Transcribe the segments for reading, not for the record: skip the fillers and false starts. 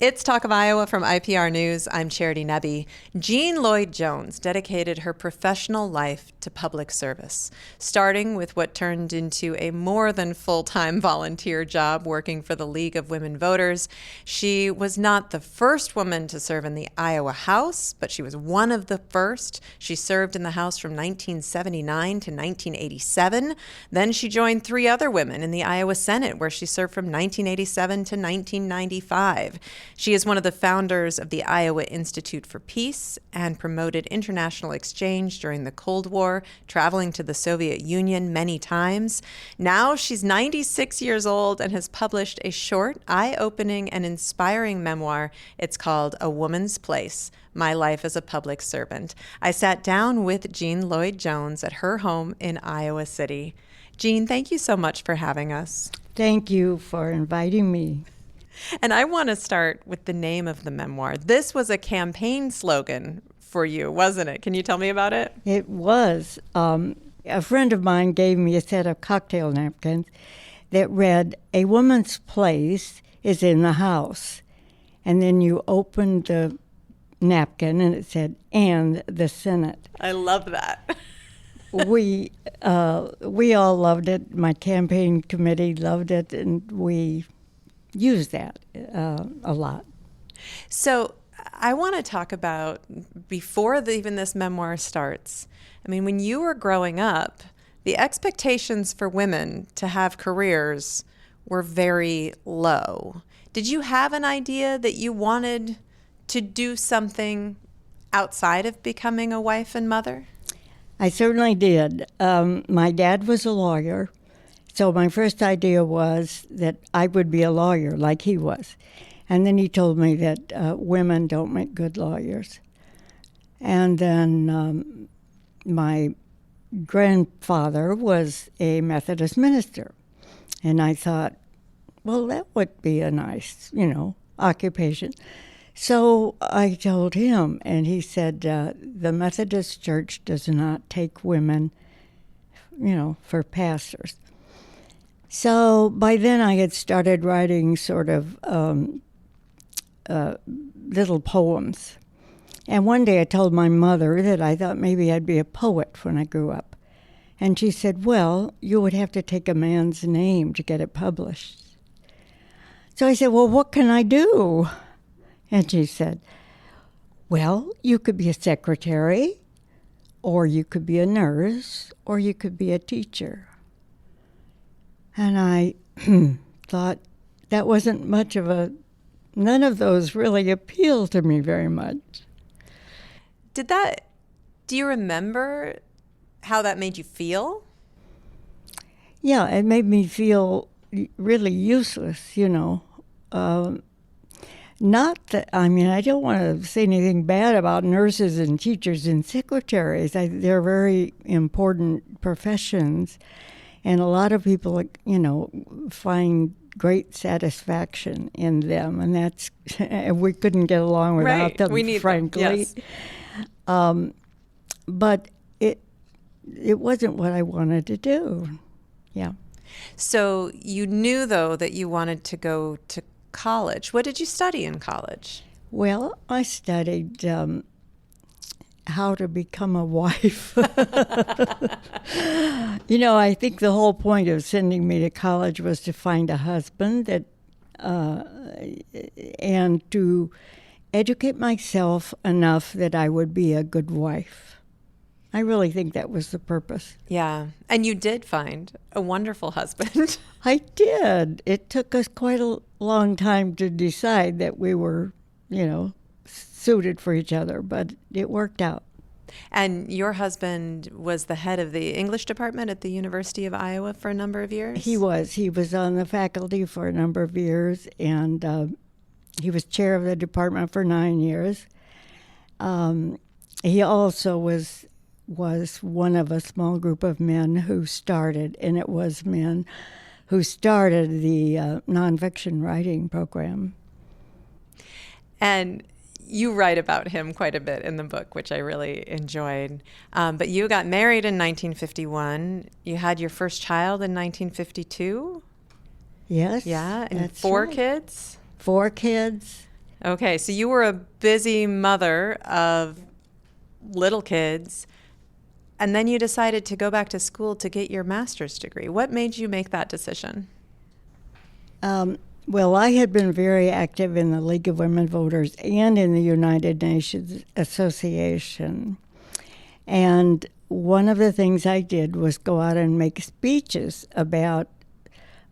It's Talk of Iowa from IPR News. I'm Charity Nebbe. Jean Lloyd-Jones dedicated her professional life to public service, starting with what turned into a more than full-time volunteer job working for the League of Women Voters. She was not the first woman to serve in the Iowa House, but she was one of the first. She served in the House from 1979 to 1987. Then she joined three other women in the Iowa Senate, where she served from 1987 to 1995. She is one of the founders of the Iowa Institute for Peace and promoted international exchange during the Cold War, traveling to the Soviet Union many times. Now she's 96 years old and has published a short, eye-opening, and inspiring memoir. It's called A Woman's Place: My Life as a Public Servant. I sat down with Jean Lloyd-Jones at her home in Iowa City. Jean, thank you so much for having us. Thank you for inviting me. And I want to start with the name of the memoir. This was a campaign slogan for you, wasn't it? Can you tell me about it? It was. A friend of mine gave me a set of cocktail napkins that read, "A woman's place is in the house." And then you opened the napkin and it said, "and the Senate." I love that. We all loved it. My campaign committee loved it, and we use that a lot. So I want to talk about, before even this memoir starts, I mean, when you were growing up, the expectations for women to have careers were very low. Did you have an idea that you wanted to do something outside of becoming a wife and mother? I certainly did. My dad was a lawyer. So my first idea was that I would be a lawyer like he was. And then he told me that women don't make good lawyers. And then my grandfather was a Methodist minister. And I thought, well, that would be a nice, occupation. So I told him, and he said, the Methodist Church does not take women, for pastors. So by then I had started writing sort of little poems. And one day I told my mother that I thought maybe I'd be a poet when I grew up. And she said, well, you would have to take a man's name to get it published. So I said, well, what can I do? And she said, well, you could be a secretary, or you could be a nurse, or you could be a teacher. And I thought that wasn't much of none of those really appealed to me very much. Do you remember how that made you feel? Yeah, it made me feel really useless, Not that, I don't want to say anything bad about nurses and teachers and secretaries. They're very important professions. And a lot of people, find great satisfaction in them, and that's we couldn't get along without them. We need frankly. them. Yes. But it wasn't what I wanted to do. Yeah. So you knew, though, that you wanted to go to college. What did you study in college? Well, I studied how to become a wife. I think the whole point of sending me to college was to find a husband and to educate myself enough that I would be a good wife. I really think that was the purpose. Yeah. And you did find a wonderful husband. I did. It took us quite a long time to decide that we were, suited for each other, but it worked out. And your husband was the head of the English department at the University of Iowa for a number of years? He was. He was on the faculty for a number of years, and he was chair of the department for 9 years. He also was one of a small group of men who started, and it was men who started the nonfiction writing program. And you write about him quite a bit in the book, which I really enjoyed. But you got married in 1951. You had your first child in 1952? Yes. Yeah, and that's four right. kids? 4 kids. Okay, so you were a busy mother of little kids, and then you decided to go back to school to get your master's degree. What made you make that decision? Well, I had been very active in the League of Women Voters and in the United Nations Association. And one of the things I did was go out and make speeches about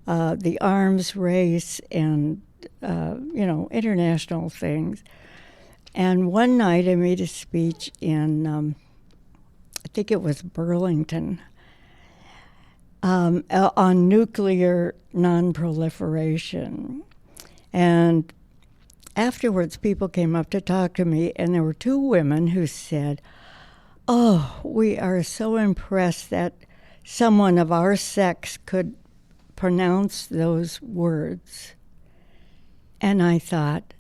the arms race and, international things. And one night I made a speech in, I think it was Burlington, on nuclear nonproliferation. And afterwards, people came up to talk to me, and there were two women who said, "Oh, we are so impressed that someone of our sex could pronounce those words." And I thought,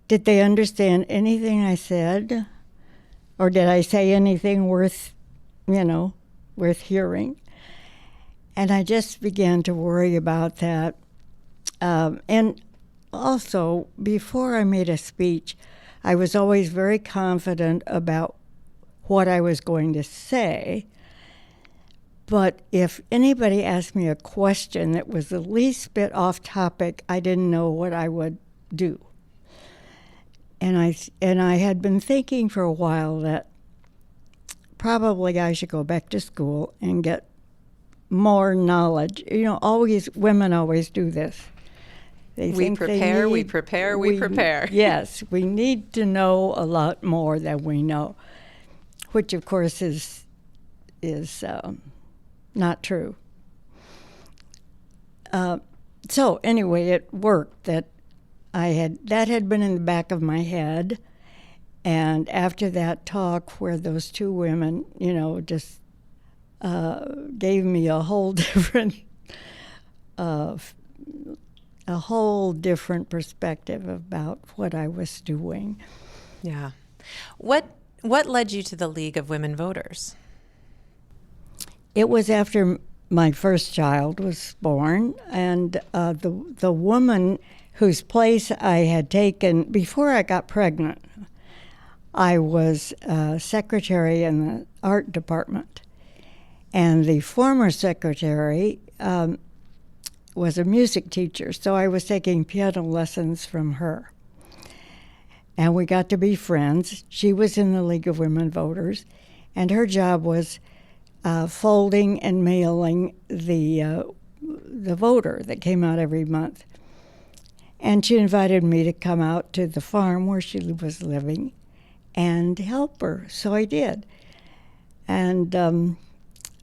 did they understand anything I said? Or did I say anything worth hearing? And I just began to worry about that. And also, before I made a speech, I was always very confident about what I was going to say. But if anybody asked me a question that was the least bit off topic, I didn't know what I would do. And I had been thinking for a while that probably I should go back to school and get more knowledge. Women always do this. We prepare. Yes, we need to know a lot more than we know, which of course is not true. So anyway, it worked. That had been in the back of my head, and after that talk where those two women, just gave me a whole different perspective about what I was doing. Yeah. What led you to the League of Women Voters? It was after my first child was born, and the woman whose place I had taken before I got pregnant, I was secretary in the art department. And the former secretary was a music teacher, so I was taking piano lessons from her. And we got to be friends. She was in the League of Women Voters, and her job was folding and mailing the voter that came out every month. And she invited me to come out to the farm where she was living and help her, so I did. And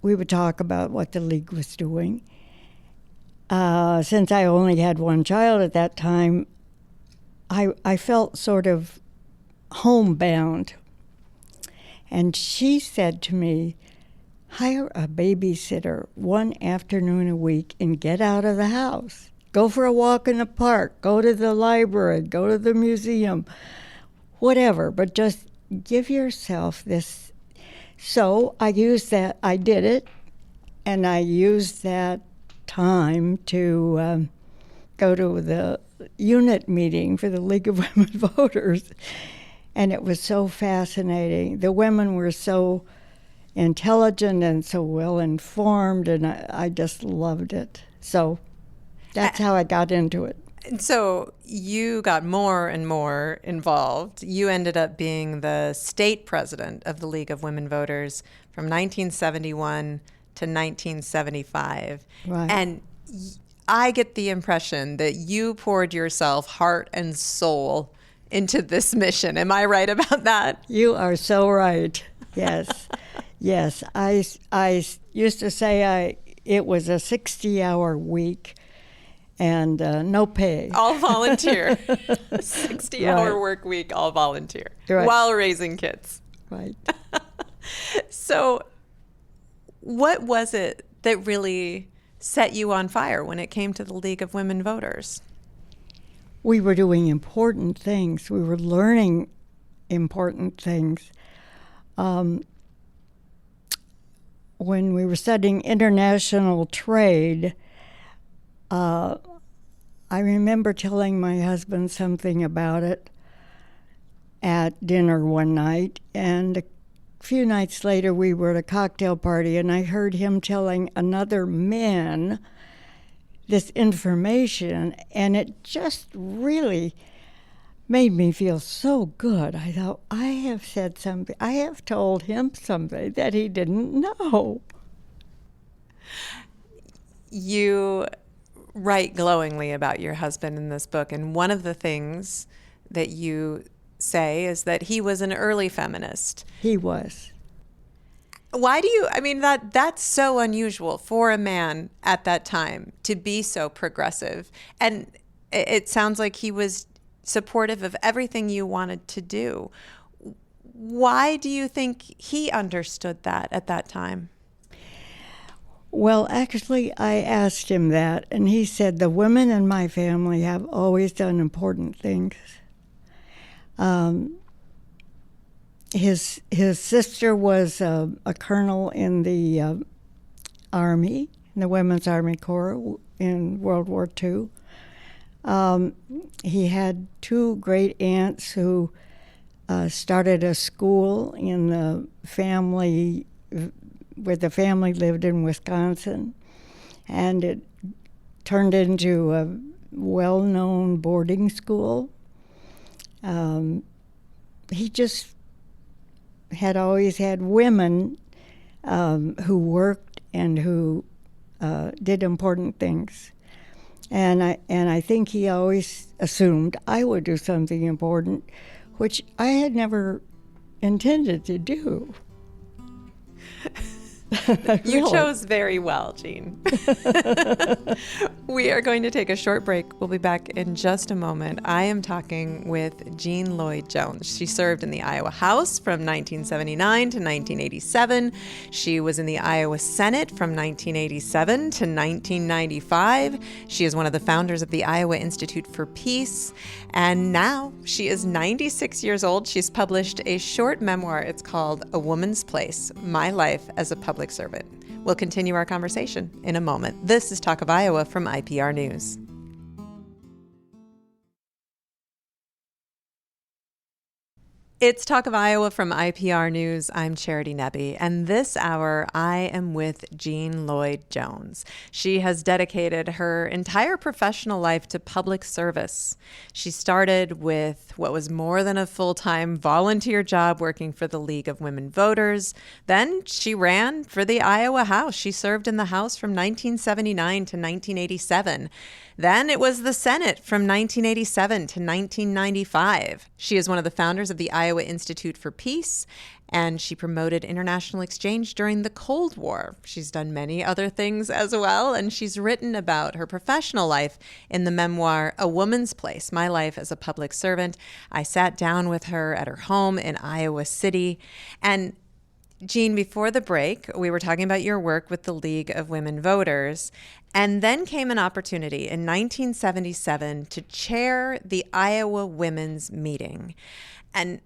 we would talk about what the League was doing. Since I only had one child at that time, I felt sort of homebound. And she said to me, "Hire a babysitter one afternoon a week and get out of the house. Go for a walk in the park, go to the library, go to the museum, whatever, but just give yourself this." So I did it, and I used that time to go to the unit meeting for the League of Women Voters, and it was so fascinating. The women were so intelligent and so well informed, and I just loved it. So that's how I got into it. And so you got more and more involved. You ended up being the state president of the League of Women Voters from 1971 to 1975. Right. And I get the impression that you poured yourself heart and soul into this mission. Am I right about that? You are so right. Yes. Yes. I used to say it was a 60-hour week and no pay. All volunteer. 60-hour work week, all volunteer, right, while raising kids. Right. So what was it that really set you on fire when it came to the League of Women Voters? We were doing important things. We were learning important things. When we were studying international trade, I remember telling my husband something about it at dinner one night, and a few nights later we were at a cocktail party, and I heard him telling another man this information, and it just really made me feel so good. I thought, I have said something, I have told him something that he didn't know. You write glowingly about your husband in this book, and one of the things that you say is that he was an early feminist. He was. Why do you, I mean, that's so unusual for a man at that time to be so progressive. And it sounds like he was supportive of everything you wanted to do. Why do you think he understood that at that time? Well, actually, I asked him that, and he said, the women in my family have always done important things. His sister was a colonel in the Army, in the Women's Army Corps in World War II. He had two great aunts who started a school in the family, where the family lived in Wisconsin, and it turned into a well-known boarding school. He just had always had women who worked and who did important things. And I think he always assumed I would do something important, which I had never intended to do. You chose very well, Jean. We are going to take a short break. We'll be back in just a moment. I am talking with Jean Lloyd-Jones. She served in the Iowa House from 1979 to 1987. She was in the Iowa Senate from 1987 to 1995. She is one of the founders of the Iowa Institute for Peace. And now she is 96 years old. She's published a short memoir. It's called A Woman's Place, My Life as a Public Servant. We'll continue our conversation in a moment. This is Talk of Iowa from IPR News. It's Talk of Iowa from IPR News. I'm Charity Nebbe, and this hour I am with Jean Lloyd-Jones. She has dedicated her entire professional life to public service. She started with what was more than a full-time volunteer job working for the League of Women Voters. Then she ran for the Iowa House. She served in the House from 1979 to 1987. Then it was the Senate from 1987 to 1995. She is one of the founders of the Iowa Institute for Peace, and she promoted international exchange during the Cold War. She's done many other things as well, and she's written about her professional life in the memoir, A Woman's Place, My Life as a Public Servant. I sat down with her at her home in Iowa City, and Jean, before the break, we were talking about your work with the League of Women Voters, and then came an opportunity in 1977 to chair the Iowa Women's Meeting. And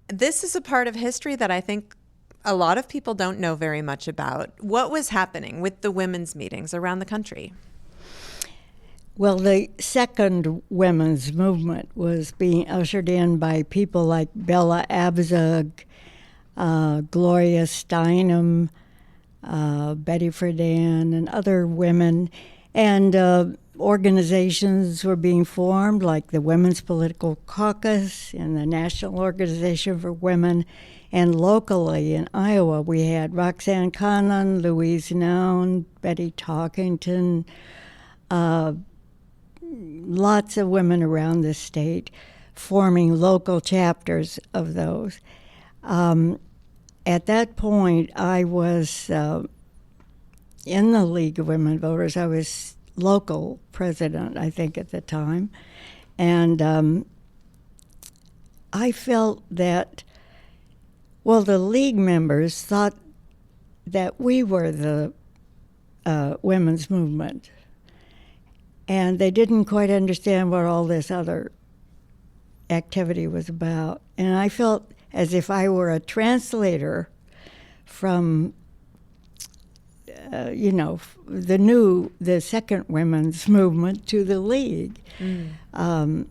this is a part of history that I think a lot of people don't know very much about. What was happening with the women's meetings around the country? Well, the second women's movement was being ushered in by people like Bella Abzug, Gloria Steinem, Betty Friedan, and other women. And organizations were being formed, like the Women's Political Caucus and the National Organization for Women. And locally in Iowa, we had Roxanne Conlon, Louise Noun, Betty Talkington, lots of women around the state forming local chapters of those. At that point, I was in the League of Women Voters. I was local president, I think, at the time. And I felt that, well, the League members thought that we were the women's movement. And they didn't quite understand what all this other activity was about. And I felt as if I were a translator from the second women's movement to the League. And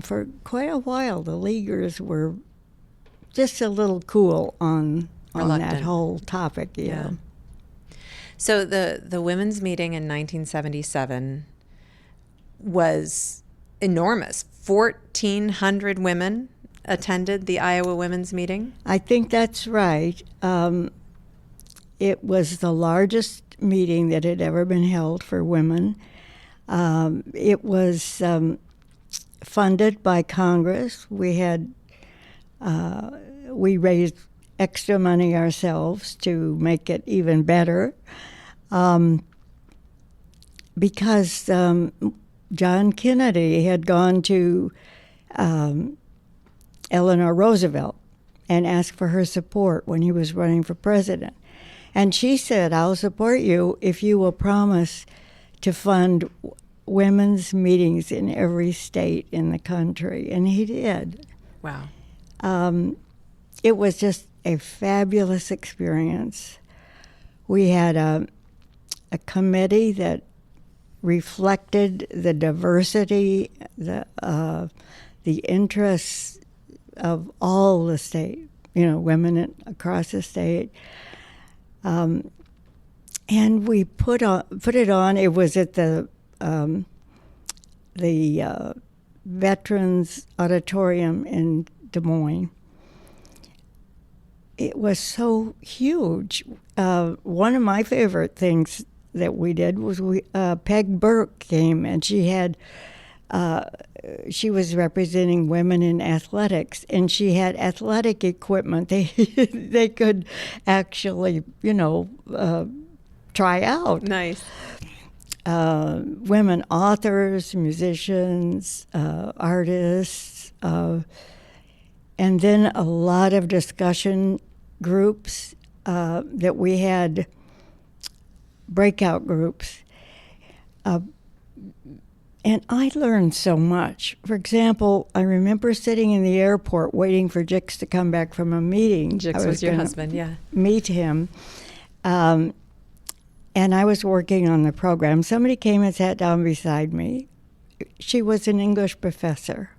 for quite a while, the Leaguers were just a little cool on that whole topic. Yeah. So the women's meeting in 1977 was enormous. 1,400 women attended the Iowa women's meeting. I think that's right. It was the largest meeting that had ever been held for women. It was funded by Congress. We raised extra money ourselves to make it even better, because John Kennedy had gone to Eleanor Roosevelt and asked for her support when he was running for president. And she said, "I'll support you if you will promise to fund women's meetings in every state in the country." And he did. Wow. It was just a fabulous experience. We had a committee that reflected the diversity, the interests of all the state, women across the state. And we put it on. It was at the Veterans Auditorium in Des Moines. It was so huge. One of my favorite things that we did was Peg Burke came, and she was representing women in athletics, and she had athletic equipment they could actually, try out. Nice. Women authors, musicians, artists, and then a lot of discussion groups that we had, breakout groups. And I learned so much. For example, I remember sitting in the airport waiting for Jix to come back from a meeting. Jix was your husband, yeah. Meet him. And I was working on the program. Somebody came and sat down beside me. She was an English professor.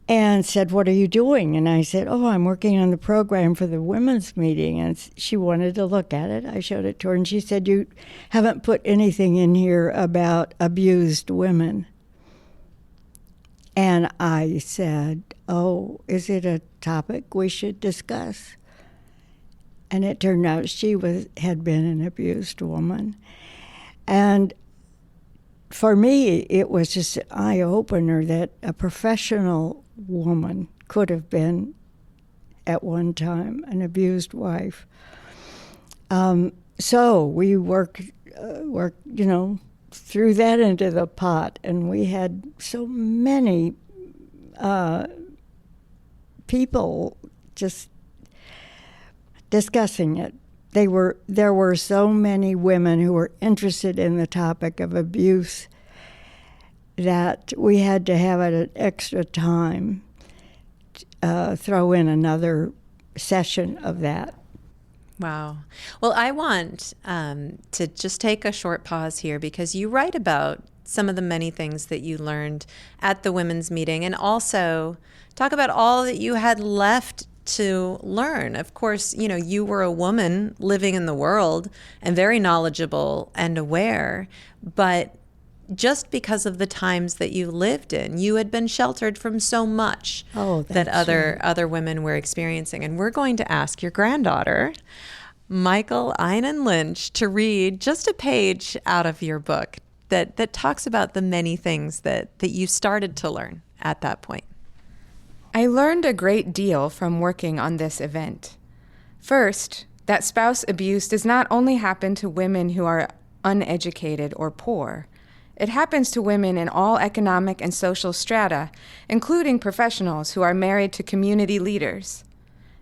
And said, "What are you doing?" And I said, "Oh, I'm working on the program for the women's meeting." And she wanted to look at it. I showed it to her, and she said, "You haven't put anything in here about abused women." And I said, "Oh, is it a topic we should discuss?" And it turned out she had been an abused woman. And for me, it was just an eye-opener that a professional woman could have been, at one time, an abused wife. So we worked, threw that into the pot, and we had so many people just discussing it. There were so many women who were interested in the topic of abuse that we had to have an extra time, throw in another session of that. Wow. Well, I want to just take a short pause here, because you write about some of the many things that you learned at the women's meeting, and also talk about all that you had left to learn. Of course, you were a woman living in the world and very knowledgeable and aware, but just because of the times that you lived in, you had been sheltered from so much that other women were experiencing. And we're going to ask your granddaughter, Michael Einan Lynch, to read just a page out of your book that talks about the many things that you started to learn at that point. I learned a great deal from working on this event. First, that spouse abuse does not only happen to women who are uneducated or poor. It happens to women in all economic and social strata, including professionals who are married to community leaders.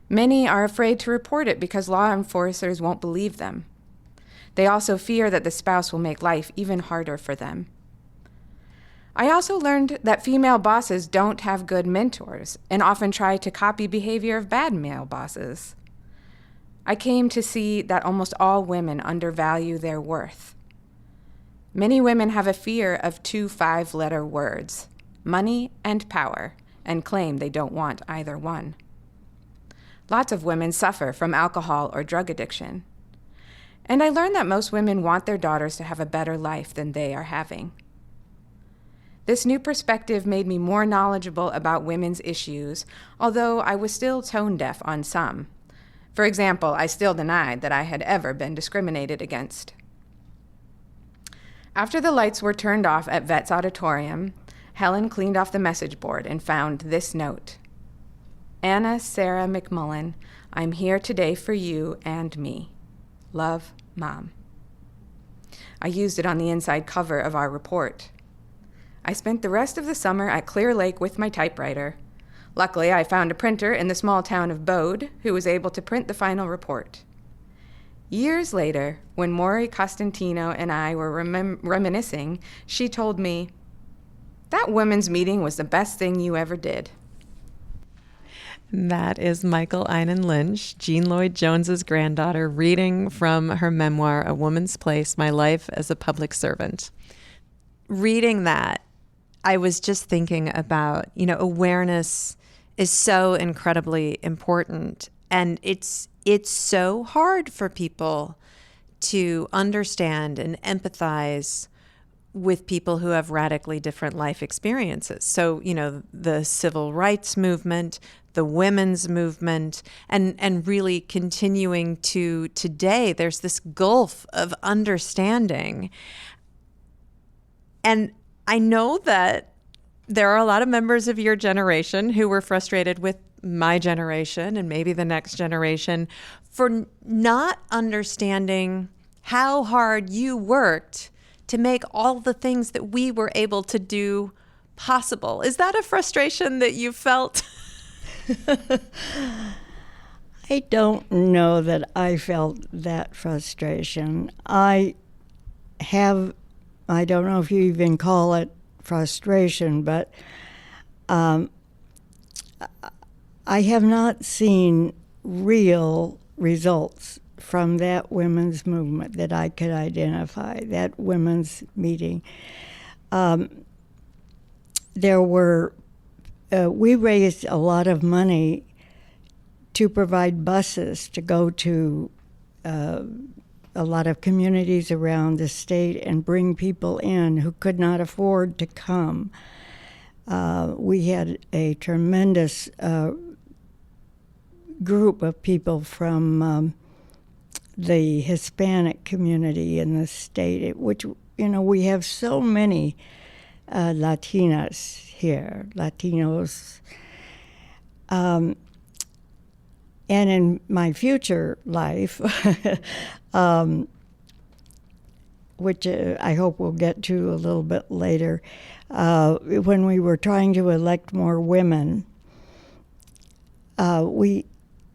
Many are afraid to report it because law enforcers won't believe them. They also fear that the spouse will make life even harder for them. I also learned that female bosses don't have good mentors and often try to copy behavior of bad male bosses. I came to see that almost all women undervalue their worth. Many women have a fear of 2 5-letter words, money and power, and claim they don't want either one. Lots of women suffer from alcohol or drug addiction. And I learned that most women want their daughters to have a better life than they are having. This new perspective made me more knowledgeable about women's issues, although I was still tone deaf on some. For example, I still denied that I had ever been discriminated against. After the lights were turned off at Vet's auditorium, Helen cleaned off the message board and found this note. Anna Sarah McMullen, I'm here today for you and me. Love, Mom. I used it on the inside cover of our report. I spent the rest of the summer at Clear Lake with my typewriter. Luckily, I found a printer in the small town of Bode who was able to print the final report. Years later, when Maury Costantino and I were reminiscing, she told me, that women's meeting was the best thing you ever did. That is Michael Einan Lynch, Jean Lloyd-Jones's granddaughter, reading from her memoir, A Woman's Place, My Life as a Public Servant. Reading that, I was just thinking about, awareness is so incredibly important. And it's so hard for people to understand and empathize with people who have radically different life experiences. So, the civil rights movement, the women's movement, and really continuing to today, there's this gulf of understanding. And I know that there are a lot of members of your generation who were frustrated with my generation and maybe the next generation for not understanding how hard you worked to make all the things that we were able to do possible. Is that a frustration that you felt? I don't know that I felt that frustration. I don't know if you even call it frustration, but I have not seen real results from that women's movement that I could identify, that women's meeting. We raised a lot of money to provide buses to go to a lot of communities around the state and bring people in who could not afford to come. We had a tremendous group of people from the Hispanic community in the state, which, we have so many Latinas here, Latinos. And in my future life, which I hope we'll get to a little bit later, when we were trying to elect more women, we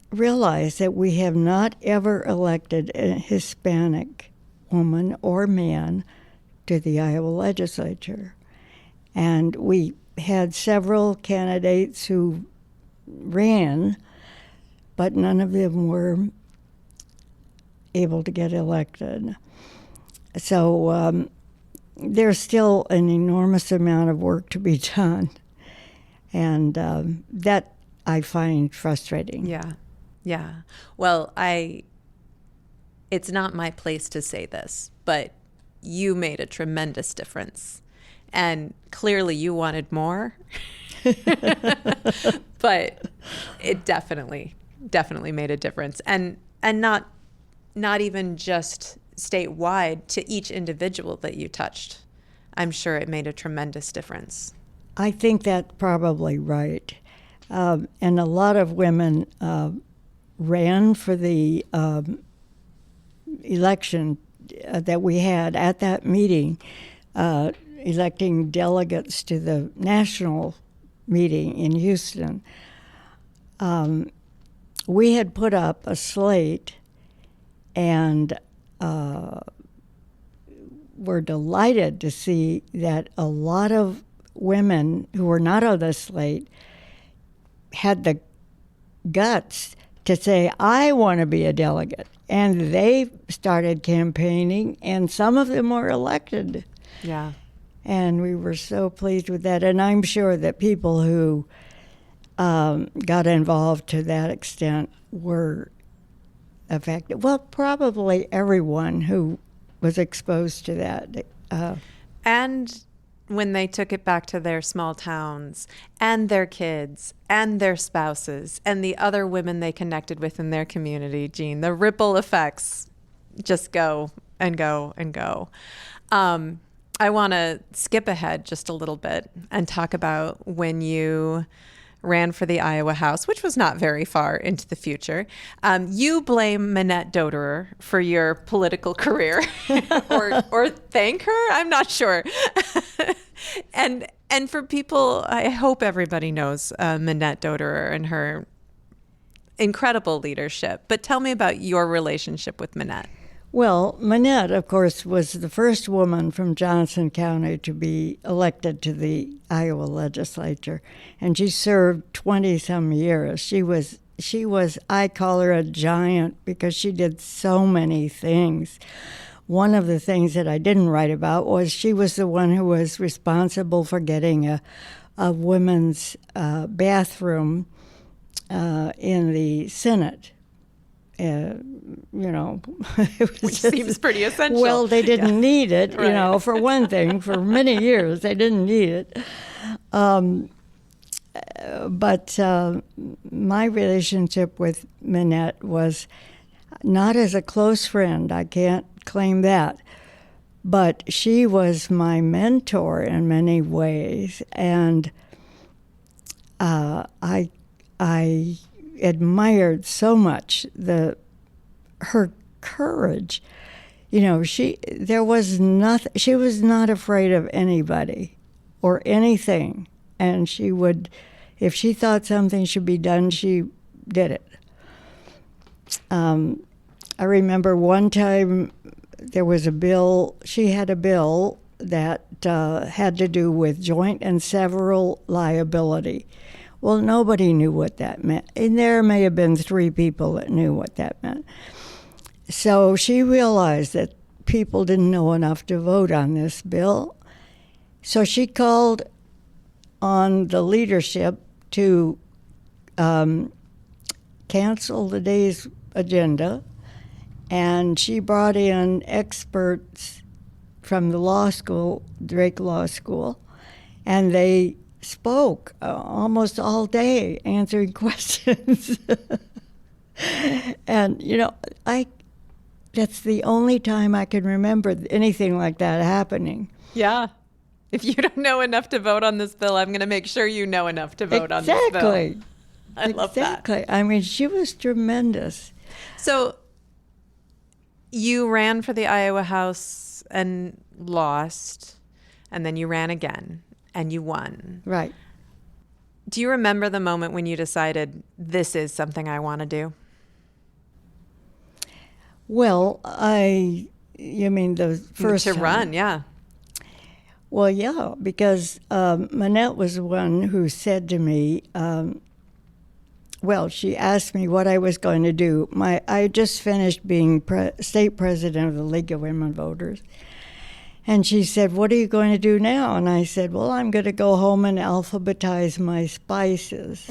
realized that we have not ever elected a Hispanic woman or man to the Iowa legislature. And we had several candidates who ran, but none of them were able to get elected. So there's still an enormous amount of work to be done, and that I find frustrating. Yeah. Well, it's not my place to say this, but you made a tremendous difference. And clearly you wanted more. But it definitely made a difference. And not even just statewide, to each individual that you touched. I'm sure it made a tremendous difference. I think that's probably right. And a lot of women ran for the election that we had at that meeting, electing delegates to the national meeting in Houston. We had put up a slate, and were delighted to see that a lot of women who were not on the slate had the guts to say, I want to be a delegate. And they started campaigning, and some of them were elected. Yeah. And we were so pleased with that. And I'm sure that people who got involved to that extent were affected. Well, probably everyone who was exposed to that. And when they took it back to their small towns and their kids and their spouses and the other women they connected with in their community, Jean, the ripple effects just go and go and go. I want to skip ahead just a little bit and talk about when you ran for the Iowa House, which was not very far into the future. You blame Minette Doderer for your political career, or thank her. I'm not sure. and for people, I hope everybody knows Minette Doderer and her incredible leadership. But tell me about your relationship with Minette. Well, Minette, of course, was the first woman from Johnson County to be elected to the Iowa legislature, and she served 20-some years. She was, I call her a giant because she did so many things. One of the things that I didn't write about was she was the one who was responsible for getting a women's bathroom in the Senate. Which seems pretty essential. Well, they didn't need it, Right. for one thing. For many years, they didn't need it. But my relationship with Minette was not as a close friend. I can't claim that. But she was my mentor in many ways, and I admired so much her courage. She was not afraid of anybody or anything, and she would, if she thought something should be done, she did it. I remember one time there was a bill. She had a bill that had to do with joint and several liability. Well, nobody knew what that meant. And there may have been 3 people that knew what that meant. So she realized that people didn't know enough to vote on this bill. So she called on the leadership to cancel the day's agenda, and she brought in experts from the law school, Drake Law School, and they spoke almost all day answering questions. And that's the only time I can remember anything like that happening. Yeah. If you don't know enough to vote on this bill, I'm going to make sure you know enough to vote on this bill. Exactly. I love that. Exactly. I mean, she was tremendous. So you ran for the Iowa House and lost, and then you ran again and you won. Right. Do you remember the moment when you decided this is something I want to do? Well, you mean the first to time? run, yeah. Well, yeah, because Minette was the one who said to me, she asked me what I was going to do. I just finished being state president of the League of Women Voters. And she said, what are you going to do now? And I said, well, I'm going to go home and alphabetize my spices.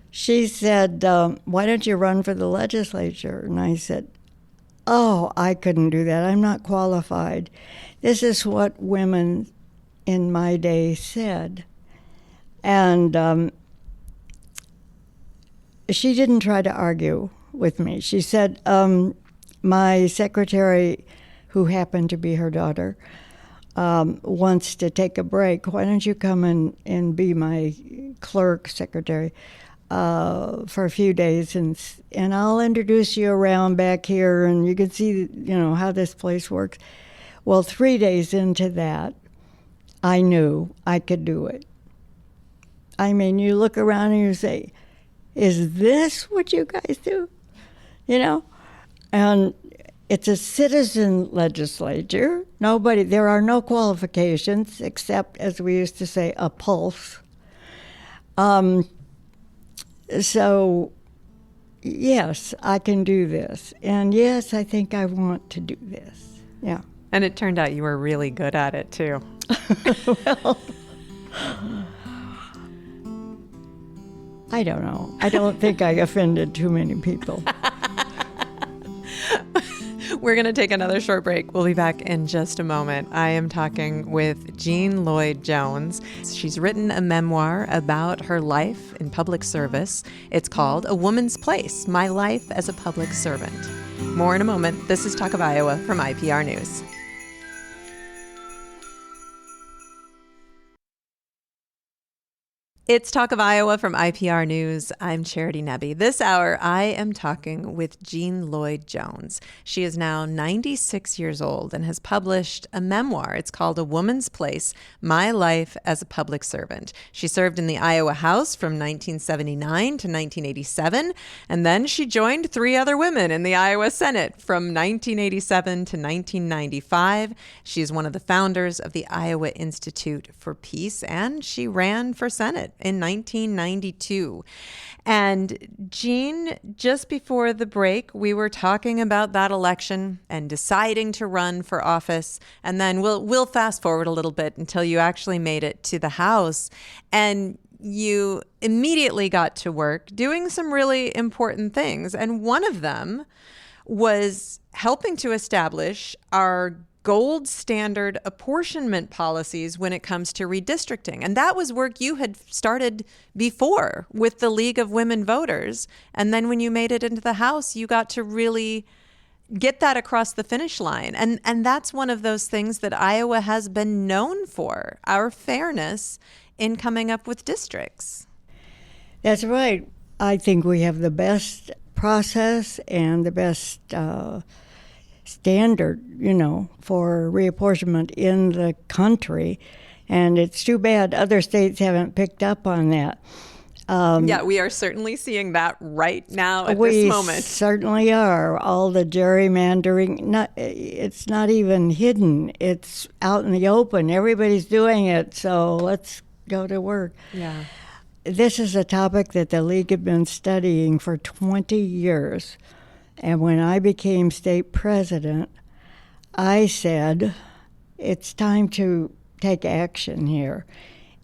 She said, why don't you run for the legislature? And I said, oh, I couldn't do that. I'm not qualified. This is what women in my day said. And she didn't try to argue with me. She said, my secretary, who happened to be her daughter, wants to take a break. Why don't you come and be my clerk, secretary, for a few days, and I'll introduce you around back here, and you can see, how this place works. Well, 3 days into that, I knew I could do it. I mean, you look around and you say, is this what you guys do? And it's a citizen legislature. There are no qualifications except, as we used to say, a pulse. So, yes, I can do this. And yes, I think I want to do this. Yeah. And it turned out you were really good at it, too. Well, I don't know. I don't think I offended too many people. We're going to take another short break. We'll be back in just a moment. I am talking with Jean Lloyd-Jones. She's written a memoir about her life in public service. It's called A Woman's Place, My Life as a Public Servant. More in a moment. This is Talk of Iowa from IPR News. It's Talk of Iowa from IPR News. I'm Charity Nebbe. This hour, I am talking with Jean Lloyd-Jones. She is now 96 years old and has published a memoir. It's called A Woman's Place, My Life as a Public Servant. She served in the Iowa House from 1979 to 1987, and then she joined 3 other women in the Iowa Senate from 1987 to 1995. She is one of the founders of the Iowa Institute for Peace, and she ran for Senate in 1992. And Jean, just before the break, we were talking about that election and deciding to run for office. And then we'll fast forward a little bit until you actually made it to the House. And you immediately got to work doing some really important things. And one of them was helping to establish our gold standard apportionment policies when it comes to redistricting. And that was work you had started before with the League of Women Voters. And then when you made it into the House, you got to really get that across the finish line. And that's one of those things that Iowa has been known for, our fairness in coming up with districts. That's right. I think we have the best process and the best standard, for reapportionment in the country. And it's too bad other states haven't picked up on that. Yeah, we are certainly seeing that right now at this moment. We certainly are. All the gerrymandering, it's not even hidden. It's out in the open. Everybody's doing it, so let's go to work. Yeah. This is a topic that the League had been studying for 20 years. And when I became state president, I said, it's time to take action here.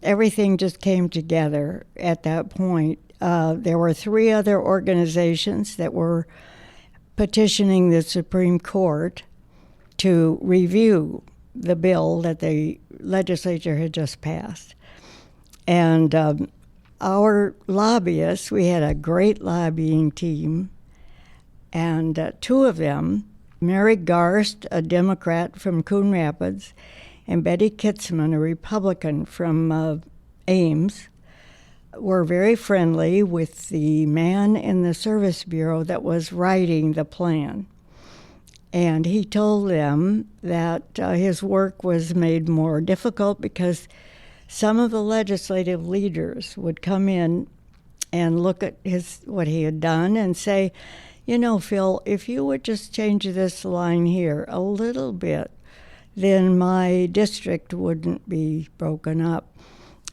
Everything just came together at that point. There were 3 other organizations that were petitioning the Supreme Court to review the bill that the legislature had just passed. And our lobbyists, we had a great lobbying team, and 2 of them, Mary Garst, a Democrat from Coon Rapids, and Betty Kitzman, a Republican from Ames, were very friendly with the man in the Service Bureau that was writing the plan. And he told them that his work was made more difficult because some of the legislative leaders would come in and look at what he had done and say, Phil, if you would just change this line here a little bit, then my district wouldn't be broken up.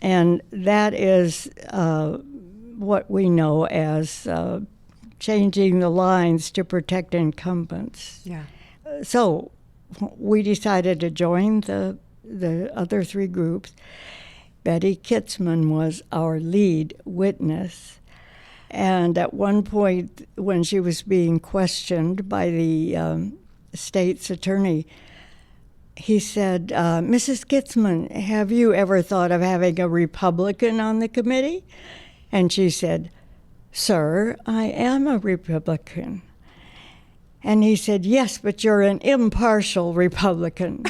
And that is what we know as changing the lines to protect incumbents. Yeah. So we decided to join the other 3 groups. Betty Kitzman was our lead witness. And at one point, when she was being questioned by the state's attorney, he said, Mrs. Kitzman, have you ever thought of having a Republican on the committee? And she said, Sir, I am a Republican. And he said, yes, but you're an impartial Republican.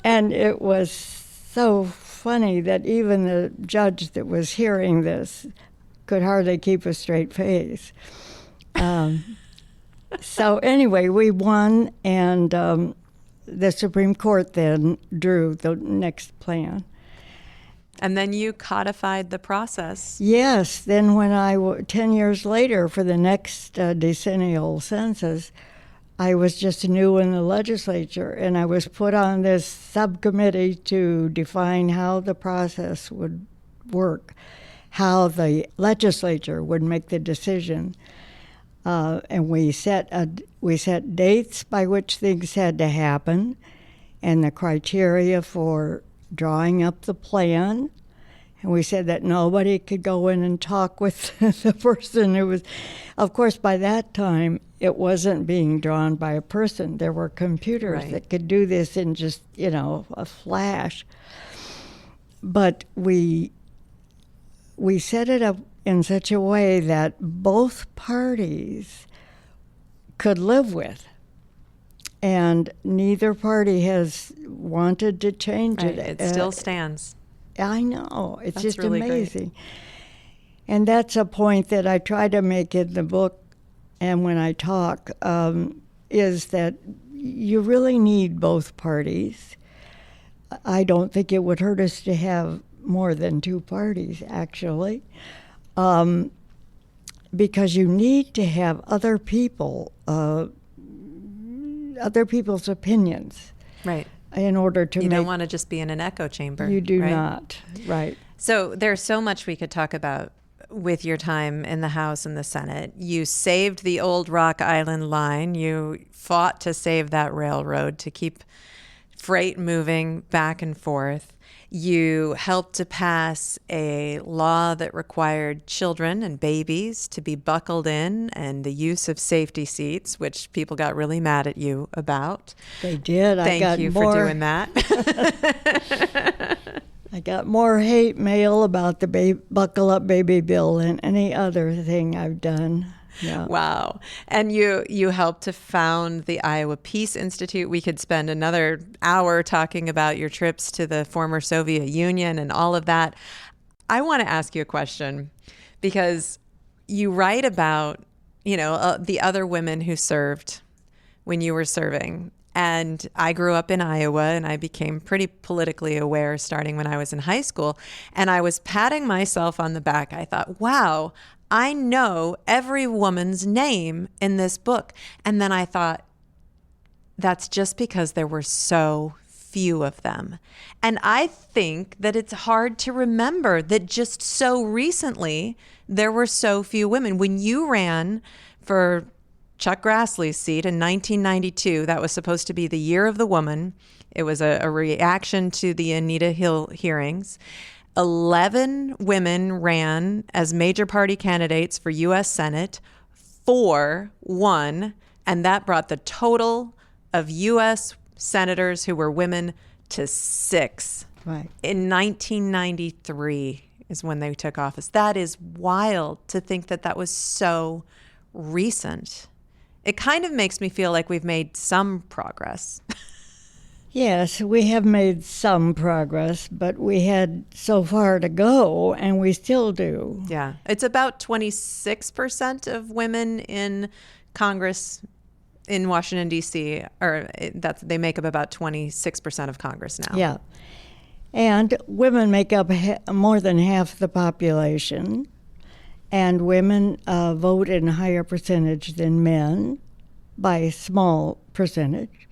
And it was so funny that even the judge that was hearing this could hardly keep a straight face. So anyway, we won, and the Supreme Court then drew the next plan. And then you codified the process. Yes. Then when 10 years later, for the next decennial census, I was just new in the legislature, and I was put on this subcommittee to define how the process would work. how the legislature would make the decision. And we set dates by which things had to happen, and the criteria for drawing up the plan. And we said that nobody could go in and talk with the person who was, of course, by that time, it wasn't being drawn by a person. There were computers that could do this in just, a flash. But we set it up in such a way that both parties could live with. And neither party has wanted to change it. It still stands. I know. It's That's just really amazing. Great. And that's a point that I try to make in the book and when I talk, is that you really need both parties. I don't think it would hurt us to have more than two parties, actually, because you need to have other people's opinions. Right. In order to You don't want to just be in an echo chamber. You do not, right. So there's so much we could talk about with your time in the House and the Senate. You saved the old Rock Island line. You fought to save that railroad to keep freight moving back and forth. You helped to pass a law that required children and babies to be buckled in and the use of safety seats, which people got really mad at you about. They did. Thank you for doing that. I got more hate mail about the buckle up baby bill than any other thing I've done. Yeah. Wow. And you helped to found the Iowa Peace Institute. We could spend another hour talking about your trips to the former Soviet Union and all of that. I want to ask you a question because you write about, the other women who served when you were serving. And I grew up in Iowa and I became pretty politically aware starting when I was in high school. And I was patting myself on the back. I thought, wow, I know every woman's name in this book. And then I thought, that's just because there were so few of them. And I think that it's hard to remember that just so recently there were so few women. When you ran for Chuck Grassley's seat in 1992, that was supposed to be the year of the woman. It was a reaction to the Anita Hill hearings. 11 women ran as major party candidates for U.S. Senate. 4 won, and that brought the total of U.S. senators who were women to 6. Right. In 1993 is when they took office. That is wild to think that that was so recent. It kind of makes me feel like we've made some progress. Yes, we have made some progress, but we had so far to go, and we still do. Yeah. It's about 26% of women in Congress in Washington, D.C., they make up about 26% of Congress now. Yeah. And women make up more than half the population. And women vote in a higher percentage than men by a small percentage.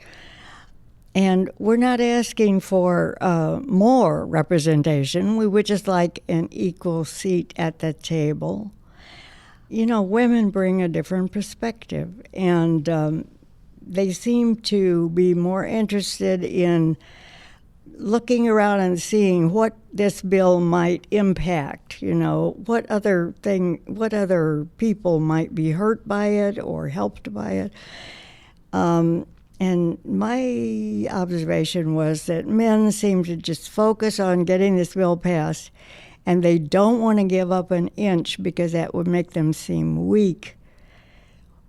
And we're not asking for more representation. We would just like an equal seat at the table. Women bring a different perspective, and they seem to be more interested in looking around and seeing what this bill might impact, what other people might be hurt by it or helped by it. And my observation was that men seem to just focus on getting this bill passed, and they don't want to give up an inch because that would make them seem weak.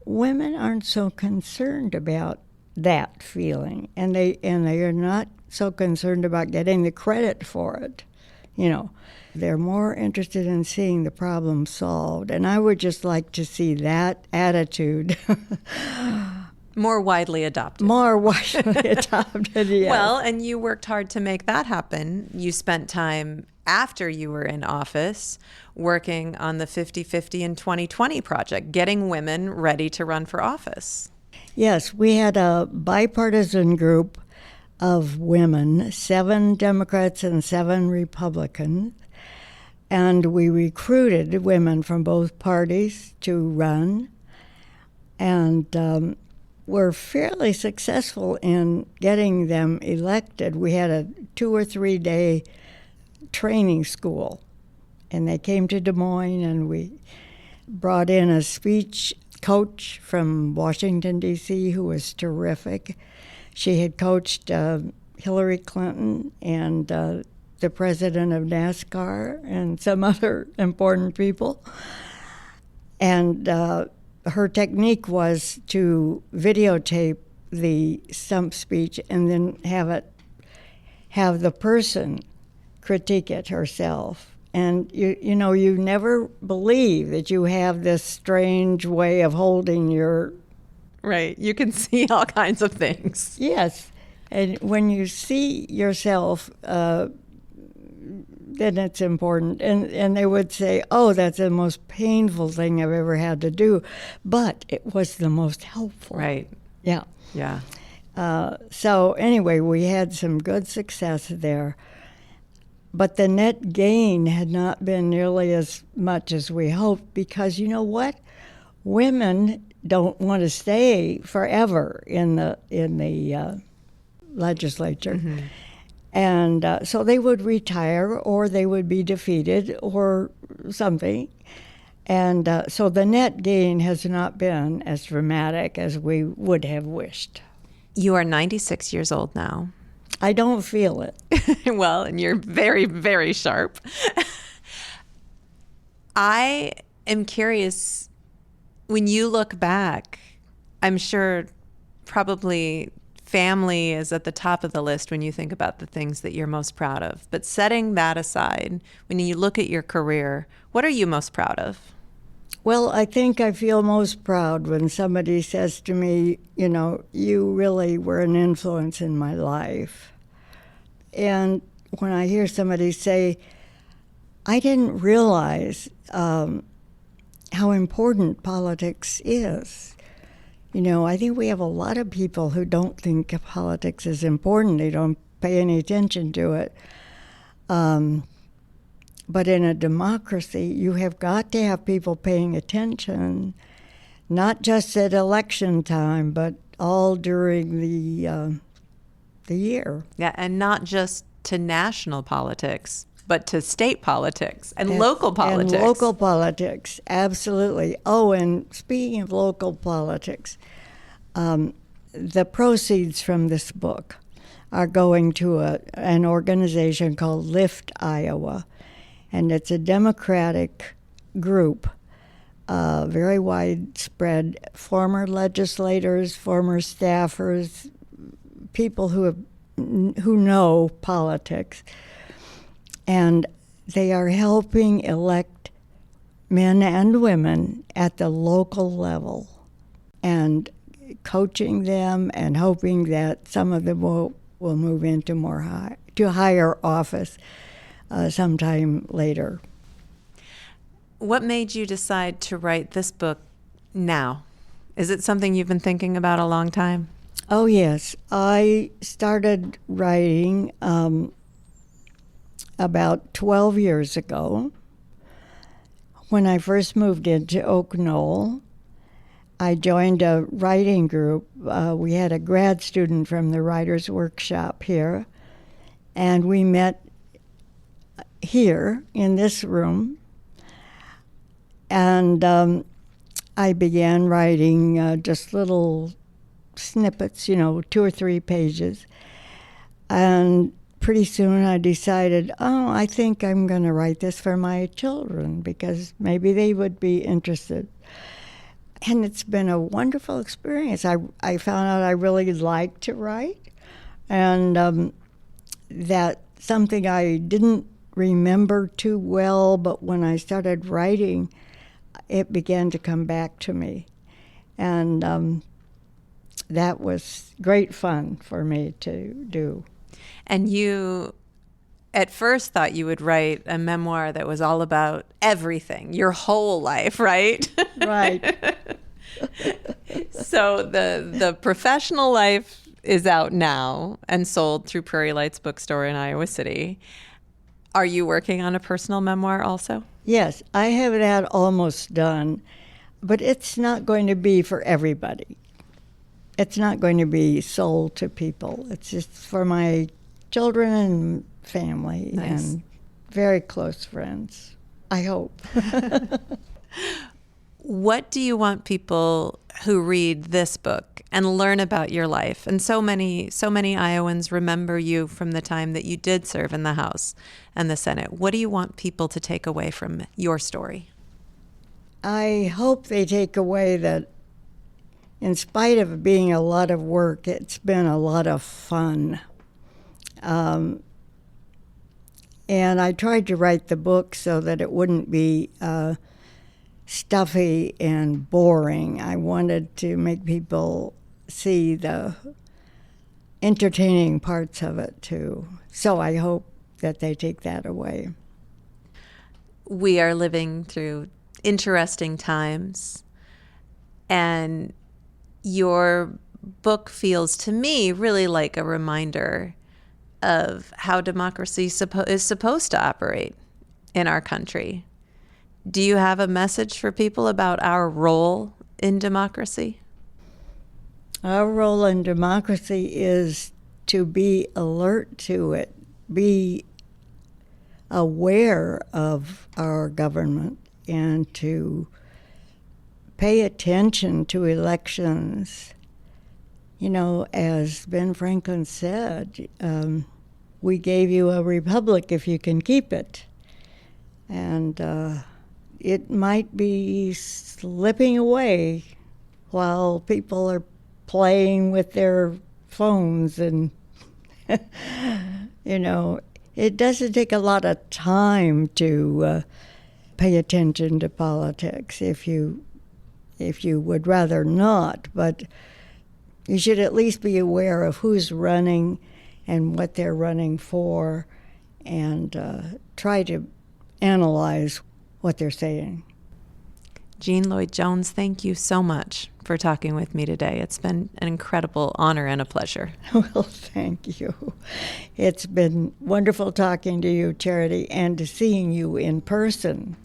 Women aren't so concerned about that feeling, and they are not so concerned about getting the credit for it. They're more interested in seeing the problem solved, and I would just like to see that attitude more widely adopted. More widely adopted, yes. Well, and you worked hard to make that happen. You spent time after you were in office working on the 50-50 and 2020 project, getting women ready to run for office. Yes, we had a bipartisan group of women, 7 Democrats and 7 Republicans, And we recruited women from both parties to run, and were fairly successful in getting them elected. We had a 2 or 3 day training school, and they came to Des Moines, and we brought in a speech coach from Washington, D.C., who was terrific. She had coached Hillary Clinton and the president of NASCAR and some other important people. And her technique was to videotape the stump speech and then have the person critique it herself. And you know, you never believe that you have this strange way of holding your... Right. You can see all kinds of things. Yes. And when you see yourself, then it's important. And they would say, oh, that's the most painful thing I've ever had to do. But it was the most helpful. Right. Yeah. Yeah. So anyway, we had some good success there. But the net gain had not been nearly as much as we hoped because, you know what? Women don't want to stay forever in the legislature. Mm-hmm. And so they would retire or they would be defeated or something. And so the net gain has not been as dramatic as we would have wished. You are 96 years old now. I don't feel it. Well, and you're very, very sharp. I am curious, when you look back, I'm sure probably family is at the top of the list when you think about the things that you're most proud of. But setting that aside, when you look at your career, what are you most proud of? Well, I think I feel most proud when somebody says to me, you know, you really were an influence in my life. And when I hear somebody say, I didn't realize how important politics is. You know, I think we have a lot of people who don't think politics is important. They don't pay any attention to it. But in a democracy, you have got to have people paying attention, not just at election time, but all during the year. Yeah, and not just to national politics, but to state politics and local politics. And local politics, absolutely. Oh, and speaking of local politics, the proceeds from this book are going to an organization called Lift Iowa. And it's a Democratic group, very widespread, former legislators, former staffers, people who know politics. And they are helping elect men and women at the local level and coaching them and hoping that some of them will move into higher office sometime later. What made you decide to write this book now? Is it something you've been thinking about a long time? Oh, yes. I started writing about 12 years ago. When I first moved into Oak Knoll, I joined a writing group. We had a grad student from the Writers' Workshop here, and we met here in this room. And I began writing just little snippets, 2 or 3 pages. And pretty soon I decided, I think I'm going to write this for my children because maybe they would be interested. And it's been a wonderful experience. I found out I really like to write, and that something I didn't remember too well, but when I started writing, it began to come back to me. And that was great fun for me to do. And you, at first, thought you would write a memoir that was all about everything, your whole life, right? Right. So the professional life is out now and sold through Prairie Lights Bookstore in Iowa City. Are you working on a personal memoir also? Yes, I have that almost done, but it's not going to be for everybody. It's not going to be sold to people. It's just for my children and family and very close friends, I hope. What do you want people who read this book and learn about your life? And so many Iowans remember you from the time that you did serve in the House and the Senate. What do you want people to take away from your story? I hope they take away that in spite of it being a lot of work, it's been a lot of fun. And I tried to write the book so that it wouldn't be stuffy and boring. I wanted to make people see the entertaining parts of it too. So I hope that they take that away. We are living through interesting times, and your book feels to me really like a reminder of how democracy is supposed to operate in our country. Do you have a message for people about our role in democracy? Our role in democracy is to be alert to it, be aware of our government, and to pay attention to elections. You know, as Ben Franklin said, we gave you a republic if you can keep it. And it might be slipping away while people are playing with their phones and, you know, it doesn't take a lot of time to pay attention to politics if you would rather not, but you should at least be aware of who's running and what they're running for, and try to analyze what they're saying. Jean Lloyd-Jones, thank you so much for talking with me today. It's been an incredible honor and a pleasure. Well, thank you. It's been wonderful talking to you, Charity, and to seeing you in person.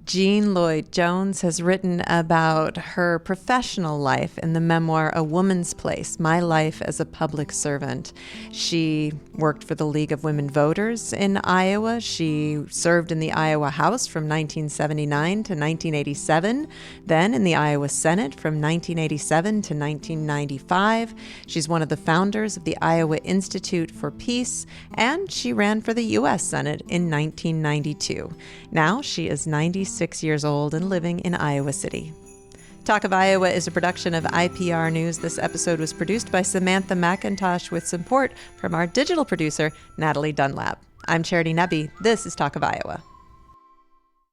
Jean Lloyd-Jones has written about her professional life in the memoir A Woman's Place, My Life as a Public Servant. She worked for the League of Women Voters in Iowa. She served in the Iowa House from 1979 to 1987, then in the Iowa Senate from 1987 to 1995. She's one of the founders of the Iowa Institute for Peace, and she ran for the U.S. Senate in 1992. Now she is 96 years old and living in Iowa City. Talk of Iowa is a production of IPR News. This episode was produced by Samantha McIntosh with support from our digital producer, Natalie Dunlap. I'm Charity Nebbe. This is Talk of Iowa.